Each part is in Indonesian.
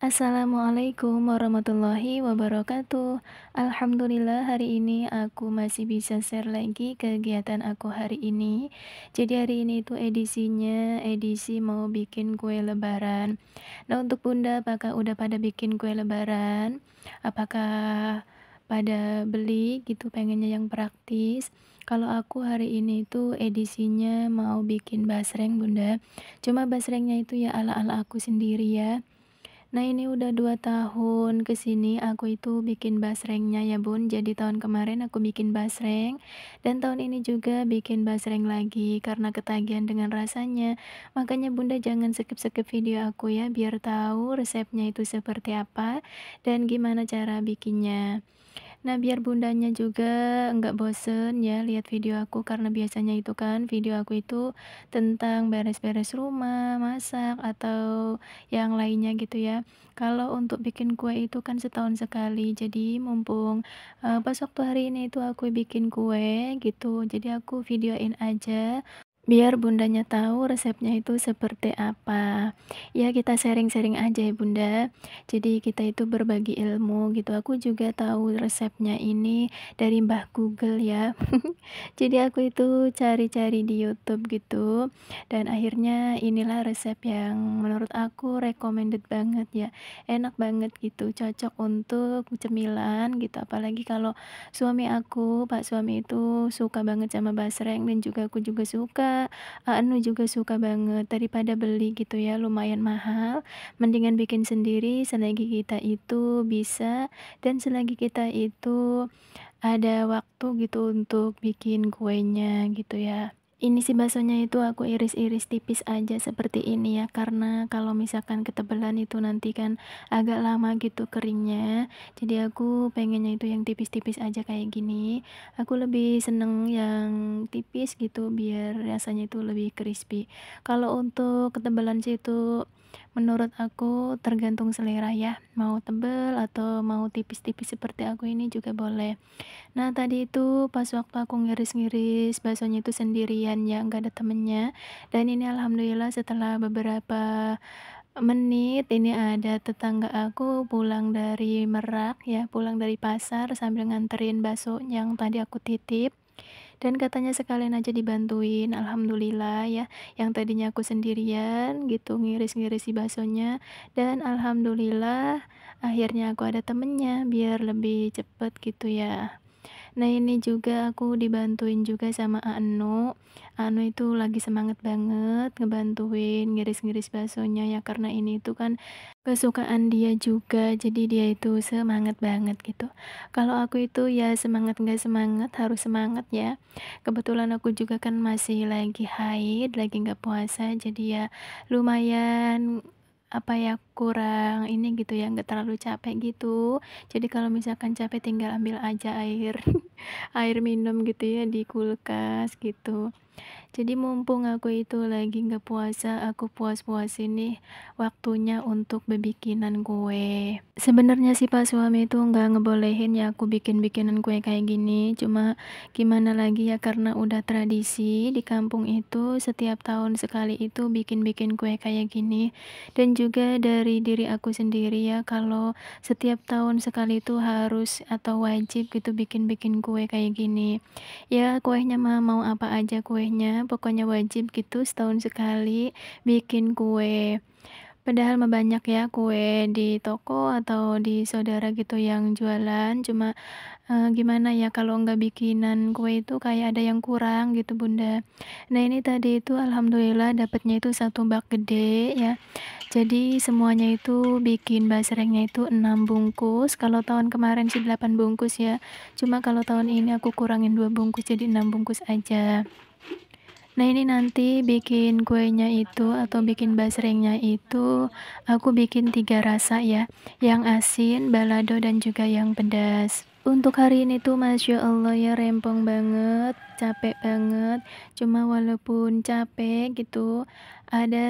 Assalamualaikum warahmatullahi wabarakatuh. Alhamdulillah hari ini aku masih bisa share lagi kegiatan aku hari ini. Jadi hari ini itu edisinya edisi mau bikin kue lebaran. Nah, untuk Bunda, apakah udah pada bikin kue lebaran? Apakah pada beli gitu pengennya yang praktis? Kalau aku hari ini tuh edisinya mau bikin basreng Bunda. Cuma basrengnya itu ya ala-ala aku sendiri ya. Nah, ini udah 2 tahun ke sini aku itu bikin basrengnya ya Bun. Jadi tahun kemarin aku bikin basreng dan tahun ini juga bikin basreng lagi karena ketagihan dengan rasanya. Makanya Bunda jangan skip-skip video aku ya biar tahu resepnya itu seperti apa dan gimana cara bikinnya. Nah, biar Bundanya juga nggak bosen ya lihat video aku, karena biasanya itu kan video aku itu tentang beres-beres rumah, masak, atau yang lainnya gitu ya. Kalau untuk bikin kue itu kan setahun sekali, jadi mumpung, pas waktu hari ini itu aku bikin kue gitu, jadi aku videoin aja biar Bundanya tahu resepnya itu seperti apa. Ya kita sharing-sharing aja ya Bunda. Jadi kita itu berbagi ilmu gitu. Aku juga tahu resepnya ini dari Mbah Google ya. Jadi aku itu cari-cari di YouTube gitu. Dan akhirnya inilah resep yang menurut aku recommended banget ya. Enak banget gitu, cocok untuk cemilan gitu. Apalagi kalau suami aku, Pak suami itu suka banget sama basreng dan juga aku juga suka. Anu juga suka banget, daripada beli gitu ya lumayan mahal, mendingan bikin sendiri selagi kita itu bisa dan selagi kita itu ada waktu gitu untuk bikin kuenya gitu ya. Ini sih baksonya itu aku iris-iris tipis aja seperti ini ya, karena kalau misalkan ketebelan itu nanti kan agak lama gitu keringnya. Jadi aku pengennya itu yang tipis-tipis aja kayak gini. Aku lebih seneng yang tipis gitu biar rasanya itu lebih crispy. Kalau untuk ketebalan sih itu menurut aku tergantung selera ya, mau tebel atau mau tipis-tipis seperti aku ini juga boleh. Nah, tadi itu pas waktu aku ngiris-ngiris baksonya itu sendirian ya, nggak ada temennya. Dan ini alhamdulillah setelah beberapa menit, ini ada tetangga aku pulang dari Merak ya, pulang dari pasar sambil nganterin bakso yang tadi aku titip. Dan katanya sekalian aja dibantuin, alhamdulillah ya, yang tadinya aku sendirian gitu ngiris-ngiris si baksonya, dan alhamdulillah akhirnya aku ada temennya biar lebih cepet gitu ya. Nah, ini juga aku dibantuin juga sama Anu. Anu itu lagi semangat banget ngebantuin ngiris-ngiris baksonya ya, karena ini itu kan kesukaan dia juga, jadi dia itu semangat banget gitu. Kalau aku itu ya semangat nggak semangat, harus semangat ya. Kebetulan aku juga kan masih lagi haid, lagi nggak puasa, jadi ya lumayan apa ya, kurang ini gitu ya, nggak terlalu capek gitu. Jadi kalau misalkan capek tinggal ambil aja air air minum gitu ya di kulkas gitu. Jadi mumpung aku itu lagi nggak puasa, aku puas-puasin nih waktunya untuk bebikinan kue. Sebenarnya sih Pak suami itu nggak ngebolehin ya aku bikin-bikinan kue kayak gini, cuma gimana lagi ya karena udah tradisi di kampung itu setiap tahun sekali itu bikin-bikin kue kayak gini. Dan juga dari diri aku sendiri ya, kalau setiap tahun sekali itu harus atau wajib gitu bikin-bikin kue kayak gini. Ya kuenya mah mau apa aja kuenya, pokoknya wajib gitu setahun sekali bikin kue. Padahal mah banyak ya kue di toko atau di saudara gitu yang jualan, cuma, gimana ya kalau nggak bikinan kue itu kayak ada yang kurang gitu Bunda. Nah, ini tadi itu alhamdulillah dapatnya itu 1 bak gede ya. Jadi semuanya itu bikin basrengnya itu 6 bungkus, kalau tahun kemarin sih 8 bungkus ya. Cuma kalau tahun ini aku kurangin 2 bungkus jadi 6 bungkus aja. Nah, ini nanti bikin kuenya itu atau bikin basrengnya itu aku bikin 3 rasa ya, yang asin, balado, dan juga yang pedas. Untuk hari ini tuh Masya Allah ya rempong banget, capek banget. Cuma walaupun capek gitu, ada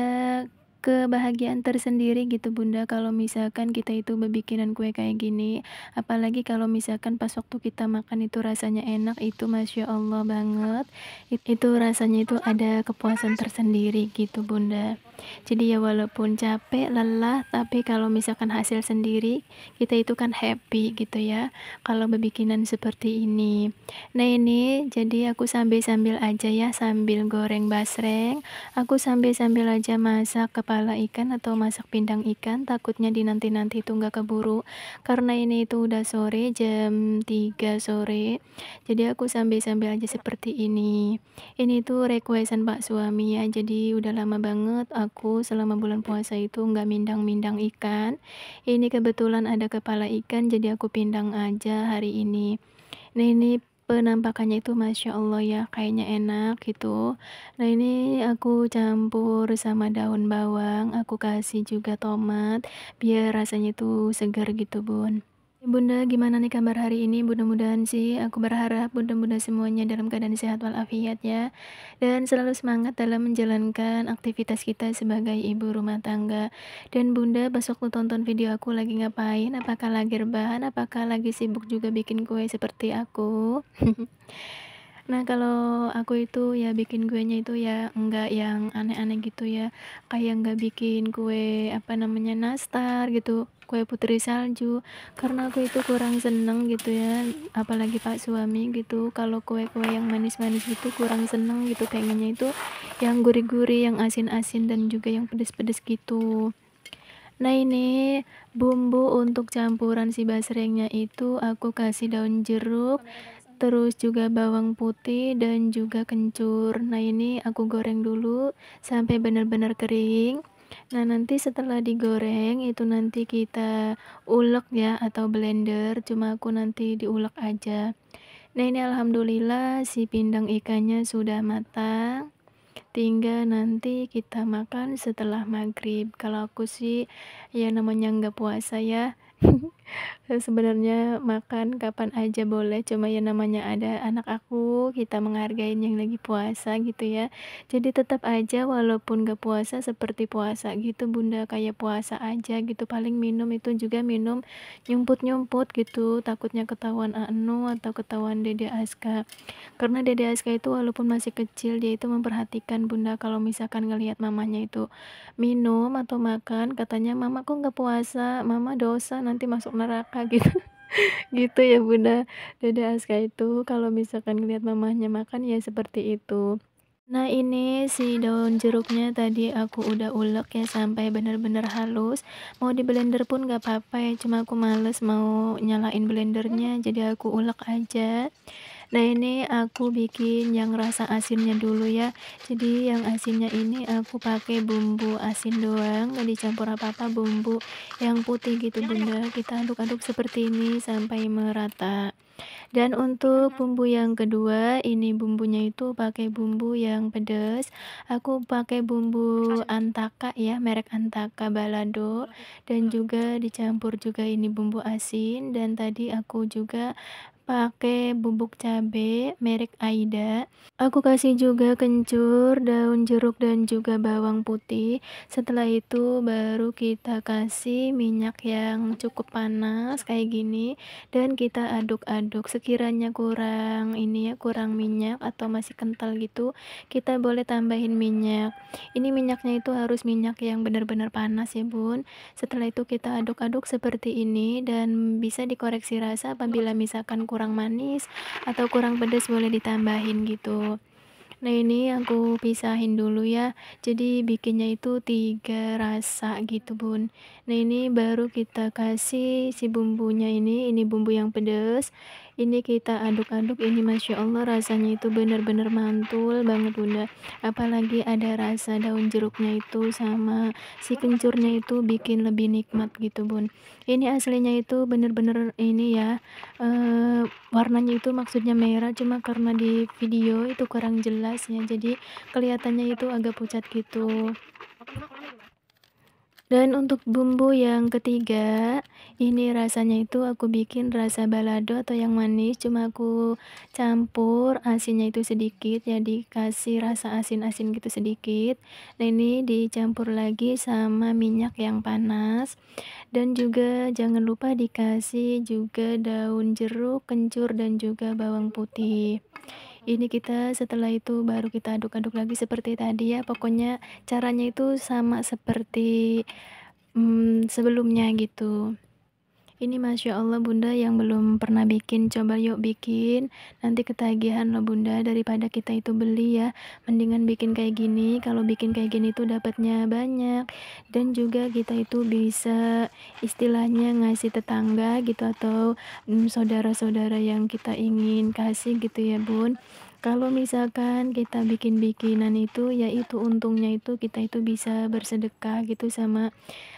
kebahagiaan tersendiri gitu Bunda kalau misalkan kita itu bebikinan kue kayak gini. Apalagi kalau misalkan pas waktu kita makan itu rasanya enak, itu Masya Allah banget. Itu rasanya itu ada kepuasan tersendiri gitu Bunda. Jadi ya walaupun capek, lelah, tapi kalau misalkan hasil sendiri, kita itu kan happy gitu ya, kalau bikinan seperti ini. Nah ini, jadi aku sambil-sambil aja ya, sambil goreng basreng, aku sambil-sambil aja masak kepala ikan atau masak pindang ikan, takutnya dinanti-nanti itu nggak keburu, karena ini itu udah sore, jam 3 sore, jadi aku sambil-sambil aja seperti ini. Ini tuh requestan Pak suami ya, jadi udah lama banget aku selama bulan puasa itu nggak mindang-mindang ikan. Ini kebetulan ada kepala ikan, jadi aku pindang aja hari ini. Nah ini penampakannya itu Masya Allah ya, kayaknya enak gitu. Nah ini aku campur sama daun bawang, aku kasih juga tomat, biar rasanya itu segar gitu Bun. Bunda, gimana nih kabar hari ini? Mudah-mudahan sih, aku berharap mudah-mudahan semuanya dalam keadaan sehat walafiat ya. Dan selalu semangat dalam menjalankan aktivitas kita sebagai ibu rumah tangga. Dan Bunda, pas waktu tonton video aku lagi ngapain? Apakah lagi rebahan? Apakah lagi sibuk juga bikin kue seperti aku? Nah, kalau aku itu ya bikin kuenya itu ya enggak yang aneh-aneh gitu ya. Kayak enggak bikin kue apa namanya nastar gitu, kue putri salju. Karena aku itu kurang seneng gitu ya, apalagi Pak suami gitu. Kalau kue-kue yang manis-manis gitu kurang seneng gitu, pengennya itu yang gurih-gurih, yang asin-asin dan juga yang pedes-pedes gitu. Nah, ini bumbu untuk campuran si basrengnya itu aku kasih daun jeruk, terus juga bawang putih dan juga kencur. Nah, ini aku goreng dulu sampai benar-benar kering. Nah, nanti setelah digoreng itu nanti kita ulek ya atau blender, cuma aku nanti diulek aja. Nah, ini alhamdulillah si pindang ikannya sudah matang. Tinggal nanti kita makan setelah maghrib. Kalau aku sih ya namanya nggak puasa ya. Sebenarnya makan kapan aja boleh, cuma ya namanya ada anak aku, kita menghargain yang lagi puasa gitu ya. Jadi tetap aja walaupun gak puasa seperti puasa gitu Bunda, kayak puasa aja gitu. Paling minum itu juga minum nyumput-nyumput gitu, takutnya ketahuan Anu atau ketahuan Dede Aska. Karena Dede Aska itu walaupun masih kecil, dia itu memperhatikan Bunda kalau misalkan ngelihat mamanya itu minum atau makan, katanya mama kok nggak puasa, mama dosa nanti masuk neraka gitu. Gitu ya Bunda. Dede Aska itu kalau misalkan ngelihat mamahnya makan ya seperti itu. Nah ini si daun jeruknya tadi aku udah ulek ya sampai benar-benar halus. Mau di blender pun gak apa-apa ya, cuma aku males mau nyalain blendernya, jadi aku ulek aja. Nah ini aku bikin yang rasa asinnya dulu ya. Jadi yang asinnya ini aku pakai bumbu asin doang, gak dicampur apa-apa, bumbu yang putih gitu Bunda. Kita aduk-aduk seperti ini sampai merata. Dan untuk bumbu yang kedua, ini bumbunya itu pakai bumbu yang pedas. Aku pakai bumbu Antaka ya, merek Antaka balado, dan juga dicampur juga ini bumbu asin, dan tadi aku juga pakai bubuk cabe merek Aida. Aku kasih juga kencur, daun jeruk dan juga bawang putih. Setelah itu baru kita kasih minyak yang cukup panas kayak gini dan kita aduk-aduk. Sekiranya kurang ini ya, kurang minyak atau masih kental gitu, kita boleh tambahin minyak. Ini minyaknya itu harus minyak yang benar-benar panas ya, Bun. Setelah itu kita aduk-aduk seperti ini dan bisa dikoreksi rasa apabila misalkan kurang manis atau kurang pedas boleh ditambahin gitu. Nah ini aku pisahin dulu ya. Jadi bikinnya itu 3 rasa gitu Bun. Nah ini baru kita kasih si bumbunya ini bumbu yang pedas. Ini kita aduk-aduk, ini Masya Allah rasanya itu benar-benar mantul banget Bunda. Apalagi ada rasa daun jeruknya itu sama si kencurnya itu bikin lebih nikmat gitu Bun. Ini aslinya itu benar-benar ini ya, warnanya itu maksudnya merah, cuma karena di video itu kurang jelas ya, jadi kelihatannya itu agak pucat gitu. Dan untuk bumbu yang ketiga, ini rasanya itu aku bikin rasa balado atau yang manis, cuma aku campur asinnya itu sedikit, jadi kasih rasa asin-asin gitu sedikit. Nah ini dicampur lagi sama minyak yang panas, dan juga jangan lupa dikasih juga daun jeruk, kencur dan juga bawang putih. Ini kita setelah itu baru kita aduk-aduk lagi seperti tadi ya, pokoknya caranya itu sama seperti, sebelumnya gitu. Ini Masya Allah Bunda yang belum pernah bikin, coba yuk bikin, nanti ketagihan loh Bunda, daripada kita itu beli ya, mendingan bikin kayak gini, kalau bikin kayak gini tuh dapatnya banyak, dan juga kita itu bisa istilahnya ngasih tetangga gitu atau saudara-saudara yang kita ingin kasih gitu ya Bun. Kalau misalkan kita bikin bikinan itu, ya itu untungnya itu kita itu bisa bersedekah gitu sama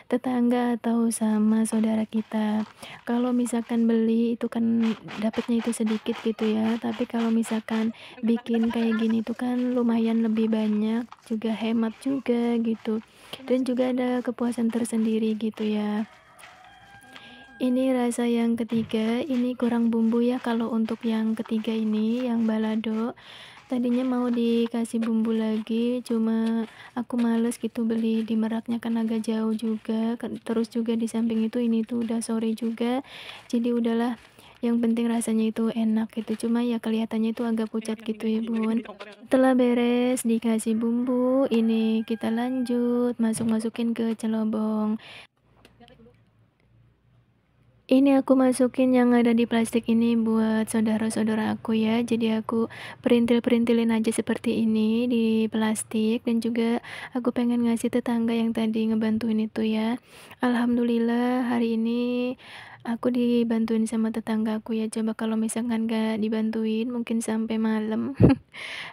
tetangga atau sama saudara kita. Kalau misalkan beli itu kan dapatnya itu sedikit gitu ya, tapi kalau misalkan bikin kayak gini itu kan lumayan lebih banyak, juga hemat juga gitu. Dan juga ada kepuasan tersendiri gitu ya. Ini rasa yang ketiga, ini kurang bumbu ya kalau untuk yang ketiga ini, yang balado. Tadinya mau dikasih bumbu lagi, cuma aku males gitu beli di Meraknya kan agak jauh juga, terus juga di samping itu ini tuh udah sore juga, jadi udahlah, yang penting rasanya itu enak gitu, cuma ya kelihatannya itu agak pucat gitu ya Bun. Setelah beres dikasih bumbu, ini kita lanjut masuk-masukin ke celobong. Ini aku masukin yang ada di plastik ini buat saudara-saudara aku ya. Jadi aku perintil-perintilin aja seperti ini di plastik, dan juga aku pengen ngasih tetangga yang tadi ngebantuin itu ya. Alhamdulillah hari ini aku dibantuin sama tetanggaku ya. Coba kalau misalkan gak dibantuin mungkin sampai malam.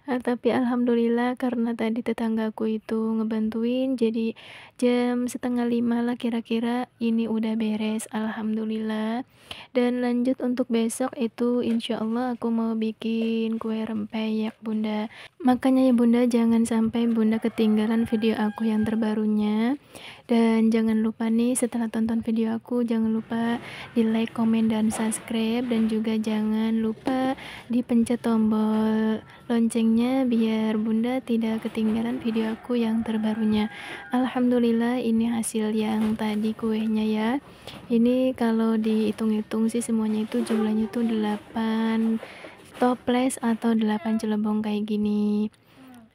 Tapi alhamdulillah karena tadi tetanggaku itu ngebantuin, jadi jam setengah 5 lah kira-kira ini udah beres, alhamdulillah. Dan lanjut untuk besok itu insya Allah aku mau bikin kue rempeyek Bunda. Makanya ya Bunda jangan sampai Bunda ketinggalan video aku yang terbarunya. Dan jangan lupa nih setelah tonton video aku jangan lupa di like, komen, dan subscribe, dan juga jangan lupa dipencet tombol loncengnya biar Bunda tidak ketinggalan video aku yang terbarunya. Alhamdulillah ini hasil yang tadi kuenya ya. Ini kalau dihitung-hitung sih semuanya itu jumlahnya itu 8 toples atau 8 celebong kayak gini.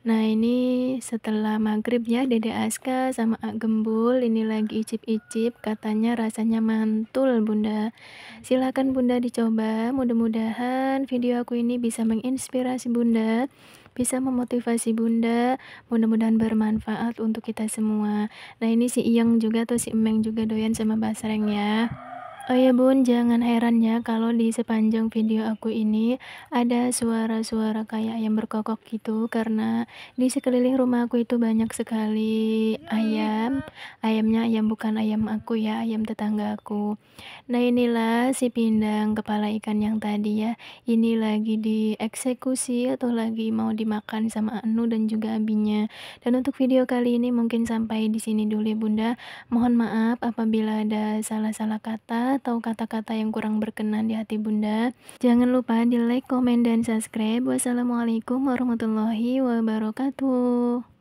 Nah ini setelah maghrib ya, Dede Aska sama Ak Gembul ini lagi icip-icip, katanya rasanya mantul Bunda. Silakan Bunda dicoba, mudah-mudahan video aku ini bisa menginspirasi Bunda, bisa memotivasi Bunda, mudah-mudahan bermanfaat untuk kita semua. Nah ini si Iyang juga atau si Emeng juga doyan sama basreng ya. Oh ya Bun, jangan heran ya kalau di sepanjang video aku ini ada suara-suara kayak ayam berkokok gitu, karena di sekeliling rumah aku itu banyak sekali ayam. Ayamnya ayam bukan ayam aku ya, ayam tetangga aku. Nah inilah si pindang kepala ikan yang tadi ya. Ini lagi dieksekusi atau lagi mau dimakan sama Anu dan juga abinya. Dan untuk video kali ini mungkin sampai di sini dulu ya Bunda. Mohon maaf apabila ada salah-salah kata atau kata-kata yang kurang berkenan di hati Bunda. Jangan lupa di like, komen, dan subscribe. Wassalamualaikum warahmatullahi wabarakatuh.